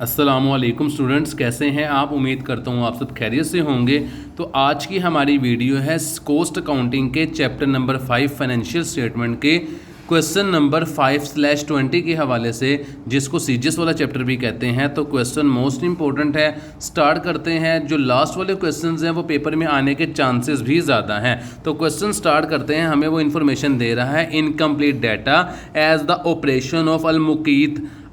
अस्सलामुअलैकुम स्टूडेंट्स, कैसे हैं आप। उम्मीद करता हूँ आप सब खैरियत से होंगे। तो आज की हमारी वीडियो है कॉस्ट अकाउंटिंग के चैप्टर नंबर 5 फाइनेंशियल स्टेटमेंट के क्वेश्चन नंबर 5/20 के हवाले से, जिसको सीजीएस वाला चैप्टर भी कहते हैं। तो क्वेश्चन मोस्ट इंपॉर्टेंट है। स्टार्ट करते हैं। जो लास्ट वाले क्वेश्चंस हैं वो पेपर में आने के चांसेस भी ज़्यादा हैं। तो क्वेश्चन स्टार्ट करते हैं। हमें वो इन्फॉर्मेशन दे रहा है, incomplete data as the operation of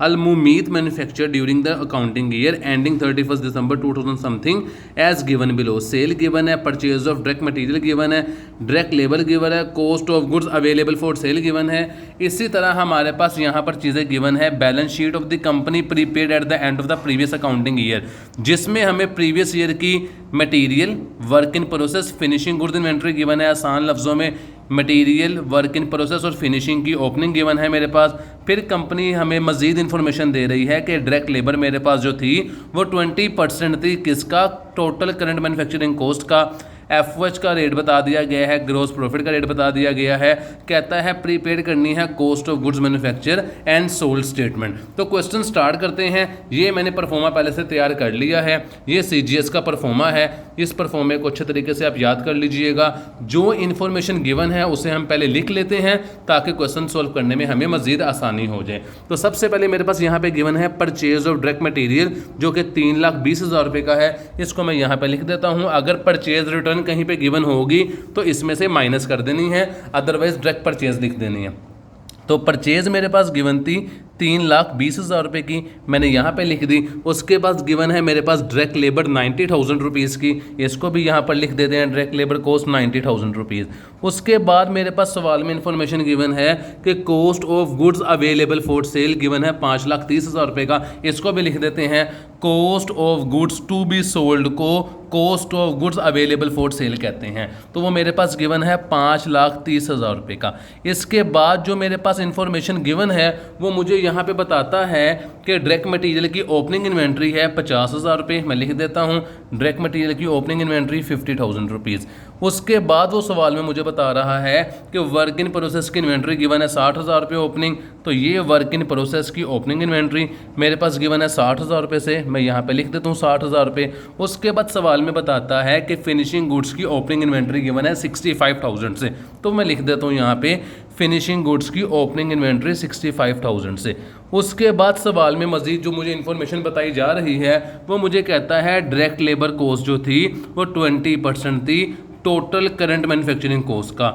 aluminium manufacture during the accounting year ending 31 December 2000 something as given below. Sale given है, purchase of direct material given है, डायरेक्ट लेबर गिवन है, cost of goods available for sale given है। इसी तरह हमारे पास यहाँ पर चीज़ें गिवन है। Balance sheet of the company prepaid at the end of the previous accounting year, जिसमें हमें प्रीवियस ईयर की material, work in process, finishing goods inventory given है। आसान लफ्ज़ों में मटेरियल, वर्क इन प्रोसेस और फिनिशिंग की ओपनिंग गिवन है मेरे पास। फिर कंपनी हमें मजीद इन्फॉर्मेशन दे रही है कि डायरेक्ट लेबर मेरे पास जो थी वो 20% थी। किसका? टोटल करंट मैन्युफैक्चरिंग कॉस्ट का। एफओएच का रेट बता दिया गया है, ग्रॉस प्रॉफिट का रेट बता दिया गया है। कहता है प्रीपेड करनी है cost of goods manufacture and sold statement. तो क्वेश्चन स्टार्ट करते हैं। ये मैंने परफॉर्मा पहले से तैयार कर लिया है। ये सीजीएस का परफॉर्मा है। इस परफॉर्मे को अच्छे तरीके से आप याद कर लीजिएगा। जो इन्फॉर्मेशन गिवन है उसे हम पहले लिख लेते हैं ताकि क्वेश्चन सॉल्व करने में हमें मजीद आसानी हो जाए। तो सबसे पहले मेरे पास यहाँ पे गिवन है परचेज ऑफ डायरेक्ट मटेरियल, जो कि 3,20,000 रुपये का है। इसको मैं यहाँ पे लिख देता हूँ। अगर परचेज रिटर्न कहीं पे गिवन होगी तो इसमें से माइनस कर देनी है, अदरवाइज डायरेक्ट परचेज लिख देनी है। तो परचेज मेरे पास गिवन थी 3,20,000 रुपये की, मैंने यहाँ पे लिख दी। उसके बाद गिवन है मेरे पास डायरेक्ट लेबर 90,000 रुपीज़ की, इसको भी यहाँ पर लिख देते हैं, डायरेक्ट लेबर कॉस्ट 90,000 रुपीज़। उसके बाद मेरे पास सवाल में इन्फॉर्मेशन गिवन है कि cost of goods available for sale given है 5,30,000 रुपये का, इसको भी लिख देते हैं। Cost of goods to be sold को cost of goods available for sale कहते हैं। तो वो मेरे पास गिवन है 5,30,000 रुपये का। इसके बाद जो मेरे पास इन्फॉर्मेशन गिवन है वो मुझे यहाँ पे बताता है कि डायरेक्ट मटेरियल की ओपनिंग इन्वेंट्री है 50,000 रुपये, मैं लिख देता हूँ। डायरेक्ट मटेरियल की ओपनिंग इन्वेंट्री 50,000 रुपीज़। उसके बाद वो सवाल में मुझे बता रहा है कि वर्क इन प्रोसेस की इन्वेंट्री गिवन है 60,000 रुपये ओपनिंग। तो ये वर्क इन प्रोसेस की ओपनिंग इन्वेंट्री मेरे पास गिवन है 60,000 रुपये से, मैं यहाँ पे लिख देता हूँ 60,000 रुपये। उसके बाद सवाल में बताता है कि फिनिशिंग गुड्स की ओपनिंग इन्वेंट्री गिवन है 65,000 से, तो मैं लिख देता हूँ यहाँ पे फिनिशिंग गुड्स की ओपनिंग इन्वेंट्री 65,000 से। उसके बाद सवाल में मजीद जो मुझे इन्फॉर्मेशन बताई जा रही है वो मुझे कहता है डायरेक्ट लेबर कॉस्ट जो थी वो 20% थी टोटल करंट मैन्युफैक्चरिंग कॉस्ट का।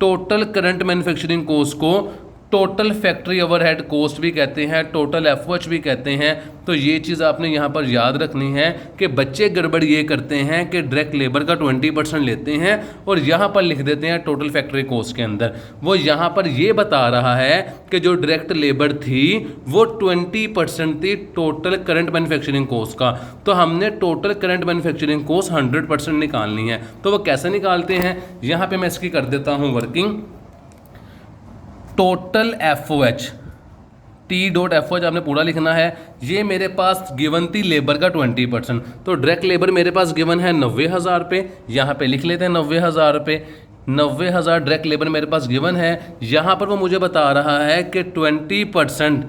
टोटल करंट मैन्युफैक्चरिंग कॉस्ट को टोटल फैक्ट्री ओवरहेड कॉस्ट भी कहते हैं, टोटल एफओएच भी कहते हैं। तो ये चीज़ आपने यहाँ पर याद रखनी है कि बच्चे गड़बड़ ये करते हैं कि डायरेक्ट लेबर का 20% लेते हैं और यहाँ पर लिख देते हैं टोटल फैक्ट्री कॉस्ट के अंदर। वो यहाँ पर ये बता रहा है कि जो डायरेक्ट लेबर थी वो 20% थी टोटल करंट मैन्युफैक्चरिंग कॉस्ट का। तो हमने टोटल करंट मैन्युफैक्चरिंग कॉस्ट 100% निकालनी है। तो वो कैसे निकालते हैं, यहाँ पर मैं इसकी कर देता हूँ वर्किंग। टोटल एफओएच, T.FOH आपने पूरा लिखना है। ये मेरे पास गिवन थी लेबर का 20%, तो डायरेक्ट लेबर मेरे पास गिवन है 90,000 रुपये, यहाँ पे लिख लेते हैं 90,000 रुपये। 90,000 डायरेक्ट लेबर मेरे पास गिवन है। यहाँ पर वो मुझे बता रहा है कि 20%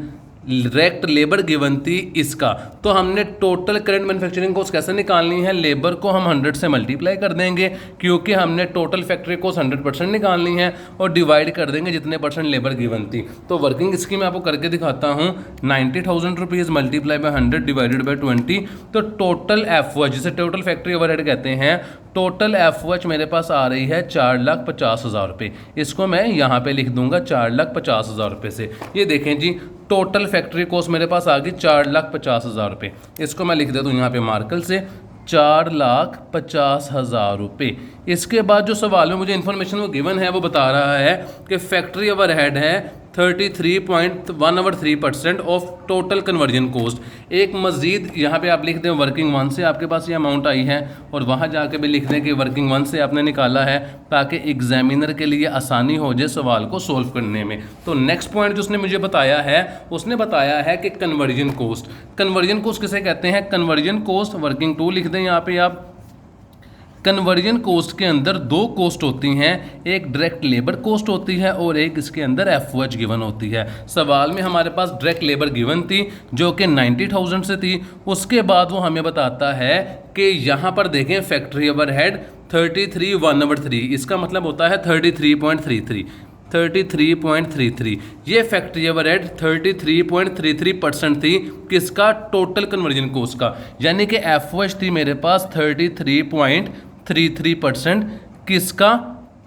डायरेक्ट लेबर गिवन थी इसका। तो हमने टोटल करंट मैन्युफैक्चरिंग कॉस्ट कैसे निकालनी है, लेबर को हम 100 से मल्टीप्लाई कर देंगे क्योंकि हमने टोटल फैक्ट्री कॉस्ट 100% निकालनी है और डिवाइड कर देंगे जितने परसेंट लेबर गिवन थी। तो वर्किंग इसकी मैं आपको करके दिखाता हूँ। 90,000 rupees multiply by 100 divided by 20। तो टोटल एफओएच, जिसे टोटल फैक्ट्री ओवरहेड कहते हैं, टोटल एफओएच मेरे पास आ रही है 4,50,000 रुपये। इसको मैं यहाँ पे लिख दूंगा 4,50,000 रुपये से। ये देखें जी, टोटल फैक्ट्री कॉस्ट मेरे पास आ गई 4,50,000 रुपये। इसको मैं लिख देता हूँ यहाँ पे मार्कर से 4,50,000 रुपये। इसके बाद जो सवाल में मुझे इन्फॉर्मेशन वो गिवन है वो बता रहा है कि फैक्ट्री ओवरहेड है 33.183% ऑफ टोटल कन्वर्जन कॉस्ट। एक मजीद यहाँ पे आप लिख दें वर्किंग 1 से आपके पास ये अमाउंट आई है और वहाँ जाके भी लिख दें कि वर्किंग 1 से आपने निकाला है ताकि एग्जामिनर के लिए आसानी हो जाए सवाल को सोल्व करने में। तो नेक्स्ट पॉइंट जो उसने मुझे बताया है, उसने बताया है कि कन्वर्जन कॉस्ट। कन्वर्जन कॉस्ट किसे कहते हैं? कन्वर्जन कॉस्ट वर्किंग 2 लिख दें यहाँ पे आप। कन्वर्जन कॉस्ट के अंदर दो कॉस्ट होती हैं, एक डायरेक्ट लेबर कॉस्ट होती है और एक इसके अंदर एफओएच गिवन होती है। सवाल में हमारे पास डायरेक्ट लेबर गिवन थी जो कि 90,000 से थी। उसके बाद वो हमें बताता है कि यहाँ पर देखें फैक्ट्री ओवरहेड 33,1/3, इसका मतलब होता है 33.33 ये फैक्ट्री ओवरहेड 33.33% थी किसका, टोटल कन्वर्जन कॉस्ट का, यानी कि एफओएच थी मेरे पास 33.33% किसका,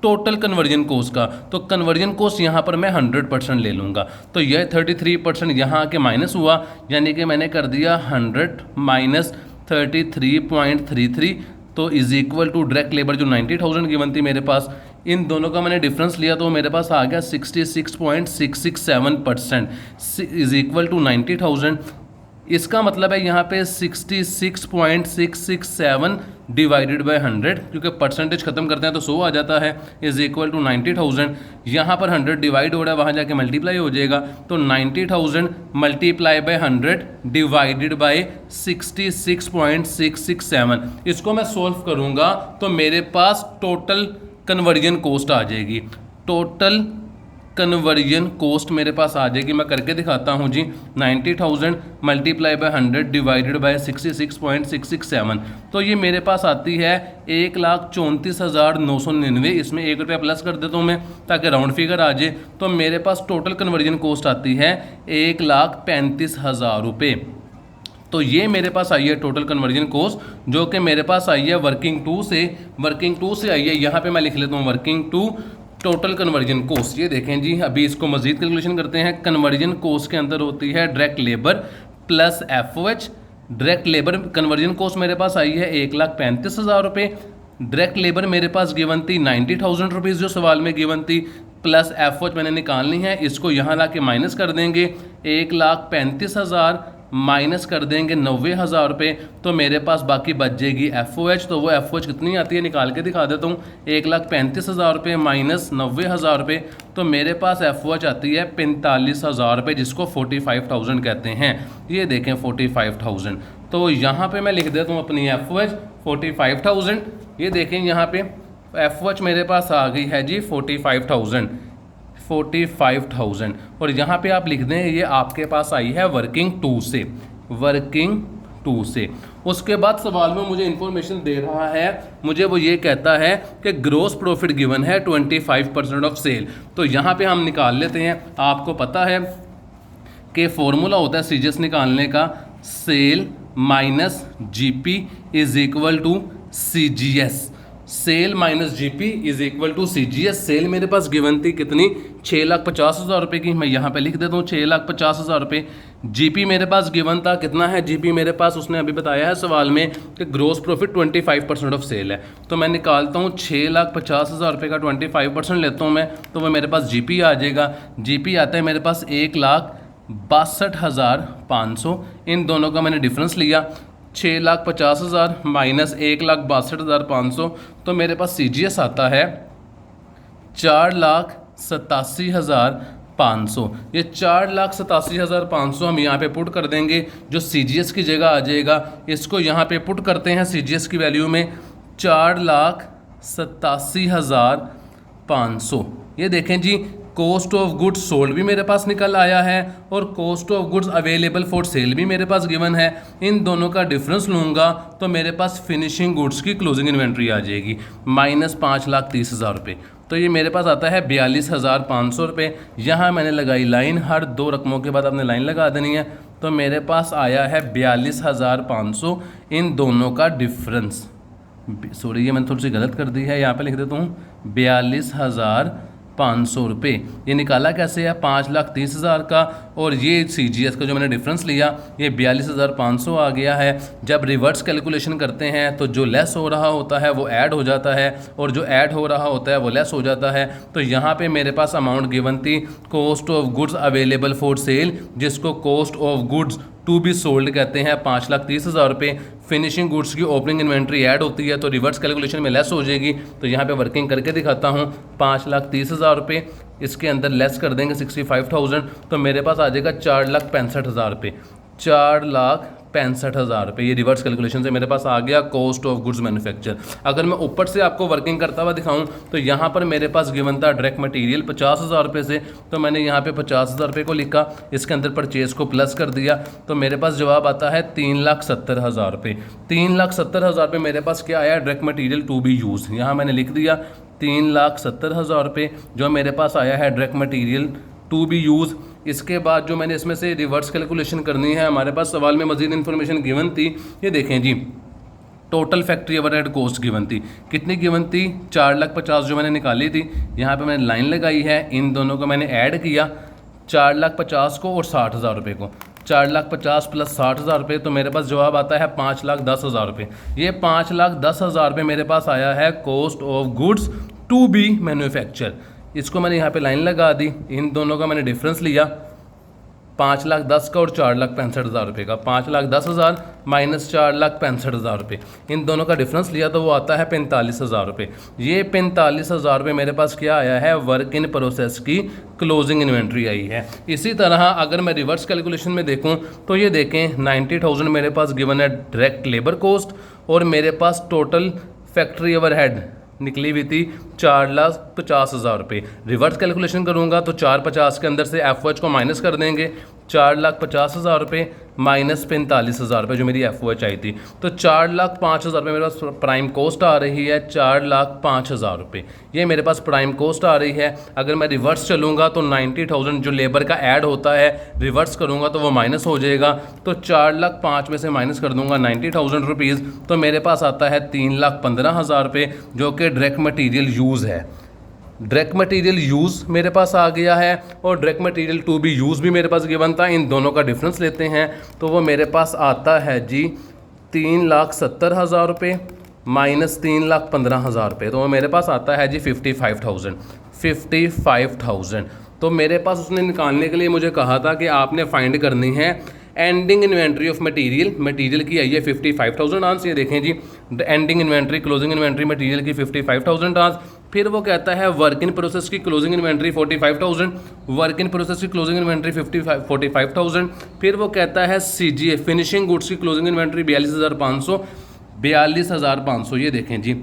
टोटल कन्वर्जन कॉस्ट का। तो कन्वर्जन कॉस्ट यहाँ पर मैं 100% ले लूँगा, तो यह 33% यहाँ आके माइनस हुआ, यानी कि मैंने कर दिया 100 माइनस 33.33, तो is equal to direct labour जो 90,000 गिवन थी मेरे पास, इन दोनों का मैंने डिफरेंस लिया तो मेरे पास आ गया 66.667% इज इक्वल टू 90,000। इसका मतलब है यहाँ पे 66.667 डिवाइडेड बाय 100, क्योंकि परसेंटेज खत्म करते हैं तो 100 आ जाता है, इज इक्वल टू 90,000। यहाँ पर 100 डिवाइड हो रहा है, वहाँ जाके मल्टीप्लाई हो जाएगा, तो 90,000 मल्टीप्लाई बाय 100 डिवाइडेड बाय 66.667। इसको मैं सोल्व करूँगा तो मेरे पास टोटल कन्वर्जन कॉस्ट आ जाएगी, टोटल कन्वर्जन कॉस्ट मेरे पास आ जाएगी। मैं करके दिखाता हूँ जी, 90,000 मल्टीप्लाई बाय 100 डिवाइडेड बाय 66.667, तो ये मेरे पास आती है 1,34,999। इसमें ₹1 प्लस कर देता हूँ मैं ताकि राउंड फिगर आ जाए, तो मेरे पास टोटल कन्वर्जन कॉस्ट आती है 1,35,000 रुपये। तो ये मेरे पास आई है टोटल कन्वर्जन कॉस्ट, जो कि मेरे पास आई है वर्किंग टू से आई है। यहाँ पे मैं लिख लेता हूँ working to total conversion cost. ये देखें जी, अभी इसको मजीद कैलकुलेशन करते हैं। कन्वर्जन कॉस्ट के अंदर होती है direct labour plus FOH. Direct labour conversion cost मेरे पास आई है 1,35,000 रुपये। डायरेक्ट लेबर मेरे पास गिवन थी 90,000 रुपीज़ जो सवाल में गिवन थी, प्लस एफओएच मैंने निकालनी है, इसको यहाँ ला के माइनस कर देंगे, 1,35,000 माइनस कर देंगे 90,000 रुपये, तो मेरे पास बाकी बच जाएगी एफओएच। तो वो एफओएच कितनी आती है निकाल के दिखा देता हूँ, 1,35,000 रुपये माइनस 90,000 रुपये, तो मेरे पास एफओएच आती है 45,000 रुपये, जिसको 45,000 कहते हैं। ये देखें 45,000, तो यहाँ पे मैं लिख देता हूँ अपनी एफओएच 45,000। ये देखें यहाँ पे एफओएच मेरे पास आ गई है जी 45,000 और यहाँ पे आप लिख दें ये आपके पास आई है वर्किंग टू से। उसके बाद सवाल में मुझे इंफॉर्मेशन दे रहा है, मुझे वो ये कहता है कि ग्रोस प्रॉफिट गिवन है 25% ऑफ सेल। तो यहाँ पे हम निकाल लेते हैं। आपको पता है कि फॉर्मूला होता है सीजीएस निकालने का, sale minus GP is equal to CGS. Sale minus GP is equal to CGS. Sale मेरे पास गिवन थी कितनी, 6,50,000 रुपये की, मैं यहाँ पे लिख देता हूँ 6,50,000 रुपये। जीपी मेरे पास गिवन था कितना है, जीपी मेरे पास उसने अभी बताया है सवाल में कि ग्रोस प्रॉफिट 25% ऑफ सेल है। तो मैं निकालता हूँ 6,50,000 रुपये का 25% लेता हूँ मैं, तो वह मेरे पास जीपी आ जाएगा। जीपी आता है मेरे पास 1,62,500। इन दोनों का मैंने डिफरेंस लिया, 6,50,000 माइनस 1,62,500, तो मेरे पास सीजीएस आता है 4,87,500। ये 4,87,500 हम यहाँ पे पुट कर देंगे, जो सीजीएस की जगह आ जाएगा। इसको यहाँ पे पुट करते हैं सीजीएस की वैल्यू में, 4,87,500। ये देखें जी, कॉस्ट ऑफ गुड्स सोल्ड भी मेरे पास निकल आया है और cost of goods available for cell भी मेरे पास गिवन है। इन दोनों का डिफरेंस लूँगा तो मेरे पास फिनिशिंग गुड्स की क्लोजिंग इन्वेंट्री आ जाएगी माइनस 5,30,000 रुपये। तो ये मेरे पास आता है 42,500 रुपये। यहाँ मैंने लगाई लाइन, हर दो रकमों के बाद आपने लाइन लगा देनी है। तो मेरे पास आया है 42,500 इन दोनों का डिफरेंस। सॉरी, ये मैंने थोड़ी सी गलत कर दी है, यहाँ पे लिख देता हूँ 42,500 रुपये। ये निकाला कैसे है, 5,30,000 का, और ये सीजीएस का जो मैंने डिफरेंस लिया ये 42,500 आ गया है। जब रिवर्स कैलकुलेशन करते हैं तो जो लेस हो रहा होता है वो ऐड हो जाता है और जो ऐड हो रहा होता है वो लेस हो जाता है। तो यहाँ पे मेरे पास अमाउंट गिवन थी cost of goods available for sale, जिसको cost of goods to be sold कहते हैं, 5,30,000 रुपये। फिनिशिंग गुड्स की ओपनिंग इन्वेंट्री ऐड होती है तो रिवर्स कैलकुलेशन में लेस हो जाएगी। तो यहाँ पे वर्किंग करके दिखाता हूँ, 5,30,000 रुपये इसके अंदर लेस कर देंगे 65,000, तो मेरे पास आ जाएगा 4,65,000 रुपये। 4,65,000 रुपये। ये रिवर्स कैलकुलेशन से मेरे पास आ गया कॉस्ट ऑफ गुड्स मैन्युफैक्चर। अगर मैं ऊपर से आपको वर्किंग करता हुआ दिखाऊं तो यहाँ पर मेरे पास गिवन था डायरेक्ट मटेरियल 50,000 रुपये से, तो मैंने यहाँ पे 50,000 रुपये को लिखा, इसके अंदर परचेज को प्लस कर दिया, तो मेरे पास जवाब आता है 3,70,000 रुपये। 3,70,000 रुपये मेरे पास क्या आया, direct material to be use. यहाँ मैंने लिख दिया 3,70,000 रुपये जो मेरे पास आया है direct material to be use. इसके बाद जो मैंने इसमें से रिवर्स कैलकुलेशन करनी है, हमारे पास सवाल में मजीद इन्फॉर्मेशन गिवन थी। ये देखें जी, total factory overhead cost given थी, कितनी गिवन थी, 4,50,000 जो मैंने निकाली थी। यहाँ पे मैंने लाइन लगाई है, इन दोनों को मैंने ऐड किया, 4,50,000 को और 60,000 रुपये को, 4,50,000 प्लस 60,000 रुपये, तो मेरे पास जवाब आता है 5,10,000 रुपये। ये 5,10,000 रुपये मेरे पास आया है cost of goods to be manufacture. इसको मैंने यहाँ पे लाइन लगा दी, इन दोनों का मैंने डिफरेंस लिया, 5,10,000 का और 4,65,000 रुपये का, 5,10,000 माइनस 4,65,000 रुपये, इन दोनों का डिफरेंस लिया तो वो आता है 45,000 रुपये। ये 45,000 रुपये मेरे पास क्या आया है, वर्क इन प्रोसेस की क्लोजिंग इन्वेंट्री आई है। इसी तरह अगर मैं रिवर्स कैलकुलेशन में देखूँ तो ये देखें 90,000 मेरे पास गिवन है डायरेक्ट लेबर कॉस्ट, और मेरे पास टोटल फैक्ट्री ओवरहेड निकली हुई थी 4,50,000 रुपये। रिवर्स कैलकुलेशन करूँगा तो 450 के अंदर से एफ को माइनस कर देंगे, 4,50,000 रुपये माइनस 45,000 रुपये जो मेरी एफ आई थी, तो 4,05,000 रुपये मेरे पास प्राइम कॉस्ट आ रही है, 4,05,000 रुपये ये मेरे पास प्राइम कॉस्ट आ रही है। अगर मैं रिवर्स चलूँगा तो 90,000 जो लेबर का ऐड होता है रिवर्स करूँगा तो वो माइनस हो जाएगा, तो 4,05,000 में से माइनस कर दूँगा 90,000 रुपीज़, तो मेरे पास आता है 3,15,000 रुपये जो कि डायरेक्ट मटीरियल यूज़ है। डायरेक्ट मटेरियल यूज़ मेरे पास आ गया है और direct material to be use भी मेरे पास गिवन था। इन दोनों का डिफरेंस लेते हैं तो वो मेरे पास आता है जी 3,70,000 रुपये माइनस 3,15,000 रुपये, तो वो मेरे पास आता है जी 55,000। तो मेरे पास उसने निकालने के लिए मुझे कहा था कि आपने फाइंड करनी है ending inventory of material. Material की आई है 55,000 आंस, ये देखें जी, ending inventory closing inventory material की 55,000 आंस। फिर वो कहता है वर्क इन प्रोसेस की closing inventory 45,000, work in process की क्लोजिंग इन्वेंट्री 45,000। फिर वो कहता है CGA फिनिशिंग गुड्स की क्लोजिंग इन्वेंट्री 42,500, ये देखें जी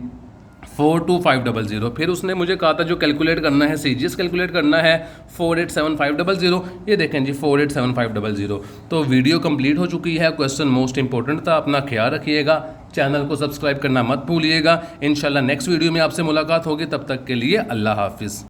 42500। फिर उसने मुझे कहा था जो कैलकुलेट करना है CGS कैलकुलेट करना है 487500, ये देखें जी 487500। तो वीडियो कंप्लीट हो चुकी है, क्वेश्चन मोस्ट इंपॉर्टेंट था, अपना ख्याल रखिएगा, चैनल को सब्सक्राइब करना मत भूलिएगा। इंशाल्लाह नेक्स्ट वीडियो में आपसे मुलाकात होगी, तब तक के लिए अल्लाह हाफिज़।